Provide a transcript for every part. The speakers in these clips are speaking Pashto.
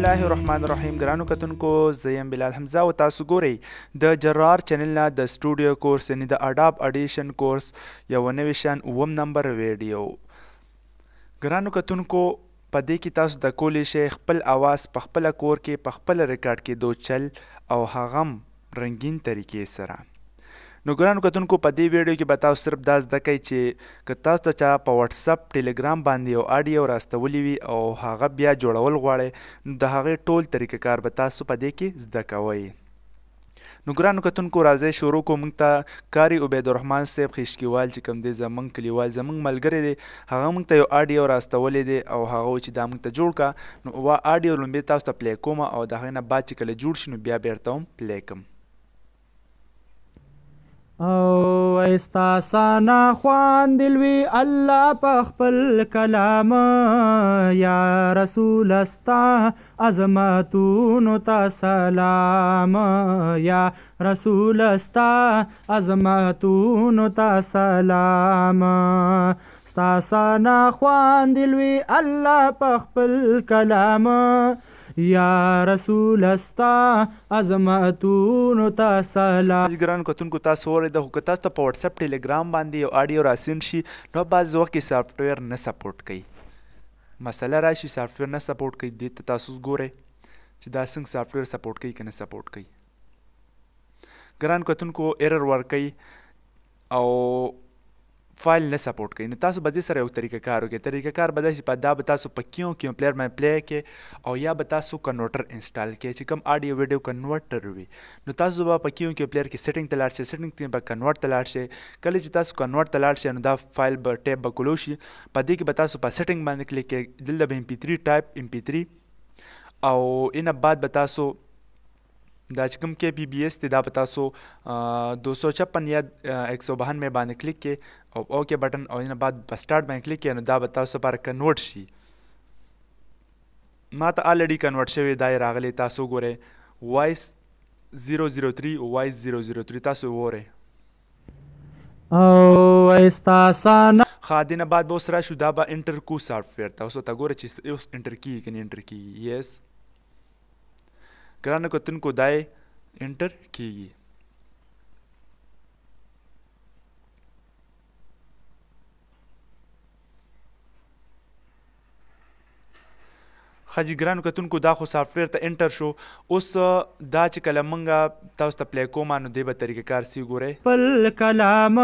الله الرحمن الرحیم. ګرانو کتونکو زه یم بلال حمزه او تاسو ګورئ د جرار چینل نه د سټوډیو کورس یعنی د اډاب اډیشن کورس یو نوی شان 9 نمبر ویډیو. ګرانو کتونکو په دې کې تاسو د کولی شئ خپل اواز په خپله کور کې په خپله ریکارډ کېدو چل او هغه هم رنګین طریقې سره. نو ګرانو کتونکو په دې ویډیو کې به تاسو صرف دا زده کوئ چې که تاسو ته چا په واتساپ ټیلیګرام باندې یو اډیو راستولی وي او هغه بیا جوړول غواړئ نو د هغې ټول طریقه کار به تاسو په دې کې زده کوئ. نو ګرانو کتونکو راځئ شروع کوو. موږ ته کاري عبیدالرحمن صاحب خیشکیوال چې کوم دی زموږ کلیوال زموږ ملګری دی هغه موږ ته یو اډیو راستولی دی او هغه وایي چې دا موږ ته جوړ کړه. نو اډیو لومبې تاسو ته پلی کوم او د هغې نه بعد چې کله جوړ شي نو بیا بیرته هم پلی کړم. او استاسانا خواندلوی الله په خپل کلام یا رسول استا عظمتونو تا سلام یا رسول استا عظمتونو تا سلام استاسانا خواندلوی الله په خپل کلام یا رسول استا عظمتونو تا سلام. ګرانو کتونکو تاسو واورئ خو که تاسو ته په واتساپ ټیلیګرام باندې یو اډیو راسین شي نو بعض وخت کې سافټویر نه سپورټ کوي. مسله راشي سافټویر نه سپورټ کوي دې ته تاسو ګورئ چې دا څنګه سافټویر سپورټ کوي که نه سپورټ کوي. ګرانو کتونکو ایرر ورکوي او فایل نه سپورټ کوي. نو تاسو به دې سره یو طریقه کار وکړئ. طریقه کار به داسې دا به تاسو په کیو پلیر باندې پلی کړئ او یا به تاسو کنورټر انسټال کړئ چې کوم اډیو ویډیو کنورټر وي. نو تاسو به په کیو پلیر کې سیټینګ ته لاړ شئ، سیټینګ کې به کنورټ ته لاړ شئ. کله چې تاسو کنورټ ته لاړ شئ نو دا فایل به ټیپ به کلو شي. په دې کې به تاسو په سیټینګ باندې کلیک کړئ، دلته به MP3 ټایپ MP3 او اینه بعد به تاسو دا چې کوم کې PBS دی دا به تاسو 256 یا 192 باندې کلیک کړئ او اوکې بټن او اینه بعد په سټارټ باندې کلیک کړئ نو دا به تاسو لپاره کنورټ شي. ما ته الریډي کنورټ شوی دا یې راغلی. تاسو ګورئ وایس 003 وایس 003 تاسو وګورئ او استاسانا ښه دې نه بعد به اوس راشو دا به انټر کو سافټویر ته. اوس ورته ګوره چې اوس انټر کېږي که نه انټر کېږي. یس ګرانو کتونکو دا یې انټر کېږي. ښه جي ګرانو کتونکو دا خو سافټویر ته انټر شو. اوس دا چې کله موږ تاسو ته پلی کوم نو دې به طریقه کار سي ګورئ. خپل کلام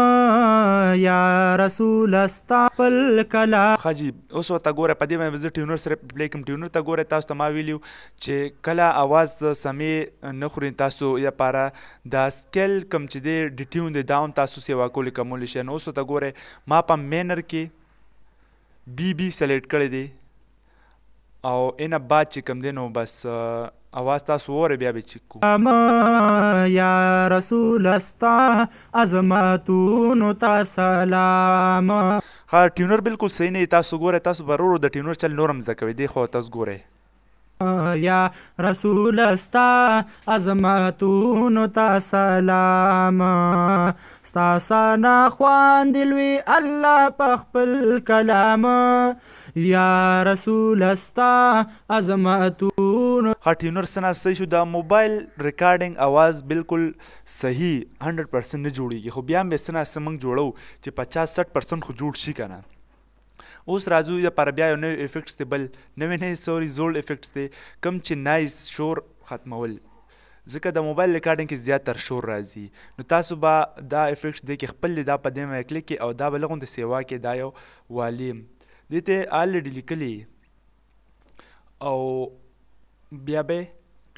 یا رسول استا خپل کلام. ښه جي اوس ورته ګوره په دې باندې به زه ټیونر سره پلی کوم. ټیونر ته ګورئ تاسو ته ما ویلي چې کله اواز سمې نه خوري تاسو لپاره دا سکیل کوم چې دی د ټیون دی دا هم تاسو سیوا کولی کولی شئ. نو اوس ورته ګورئ ما په مینر کې BB سلیکټ کړی دی او اینه بعد چې کوم دی نو بس اواز تاسو وورئ بیا به چیک کوو. یا رسول استا عظمتونو تا سلام. ښه ټیونر بالکل صحیح نه دی. تاسو ګورئ تاسو به ورو د ټیونر چل نور هم زده کوئ. دی خو تاسو ګورئ یا رسول استا عظمتونو تا سلام استاسانا خواندلوی الله په خپل کلام یا رسول استا عظمتونو. ښه ټیونر څه نه صحیح شو. دا موبایل ریکارډینګ اواز بالکل صحیح 100% نه جوړیږي خو بیا هم به څه نه څه موږ جوړو چې 50-60% خو جوړ شي که نه. اوس راځو لپاره بیا یو نوی افیکټس دی بل نوی سوري زوړ افیکټس دی کوم چې نایس شور ختمول ځکه د موبایل ریکارډینګ کې زیاتر شور راځي. نو تاسو به دا افیکټس دی کې خپل دی دا په دې باندې کلیک کړئ او دا به لغونته سیوا کې دا یو والیم دې ته الریډي لیکلی او بیا به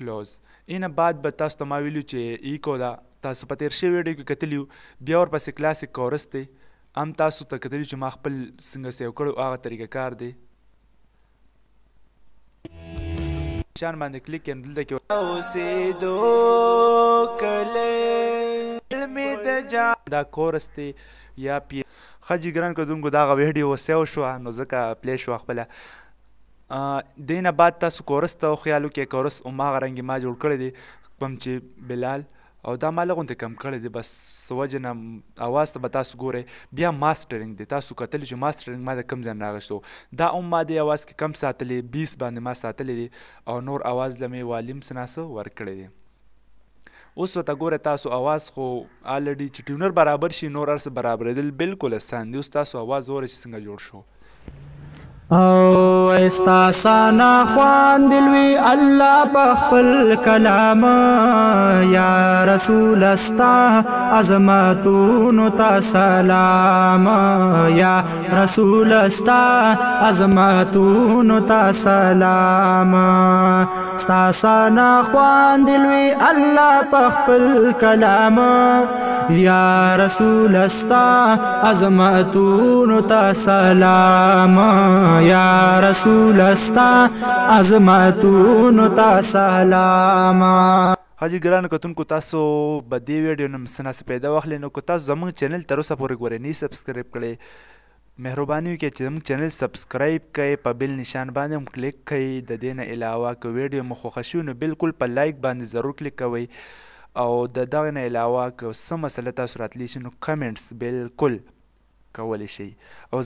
کلوز. اینه بعد به تاسو ته ما ویلو چې ایکو دا تاسو په تیر شوي ویډیو کې کتلي بیا ورپسې کلاسیک کورس دی هم تاسو ته کتلي چې ما خپل څنګه سیو کړی هغه طریقه کار دی. شان باندې کلیک کړئ دلته کې اوسېدو کلی دا کورس دی یا پی. ښه جي ګران کتونکو دا هغه ویډیو سیو شوه نو ځکه پلی شوه خپله. دې نه بعد تاسو کورس ته خیال وکړئ. کورس هماغه رنګې ما جوړ کړی دی کوم چې بلال او دا ما لږ غوندې کم کړی دی بس څه وجې نه اواز ته به تاسو ګورئ بیا ماسټرینګ دی تاسو کتلی چې ماسټرینګ ما د کوم ځای نه راغشتو دا هم ما دې اواز کې کم ساتلی 20 باندې ما ساتلی دی او نور اواز له مې والیم څه ناسه ورکړی دی اوس ورته ګوره تاسو اواز خو الریډي چې ټیونر برابر شي نور هر څه برابرېدل بالکل اسان دي اوس تاسو اواز وره چې څنګه جوړ شو او استاسانا خوان دلوي الله بخبل كلام يا رسول استا عظمتون تا سلام يا رسول استا عظمتون تا سلام استاسانا خوان دلوي الله بخبل كلام يا رسول استا عظمتون تا سلام یا رسول استا عظمتونو تا سلام. حاجی ګرانو کتونکو تاسو به دې ویډیو نه څه ناڅه پیدا واخلئ نو که تاسو زموږ چینل تر اوسه پورې ګورئ نه سبسکرایب کړئ مهرباني وکړئ چې زموږ چینل سبسکرایب کړئ په بیل نشان باندې هم کلیک کړئ د دې نه علاوه که ویډیو مو خوښه شوي نو بالکل په لایک باندې ضرور کلیک کوئ او د دغې نه علاوه که څه مسله تاسو راتلی شي نو کمنټس بالکل کولی شئ او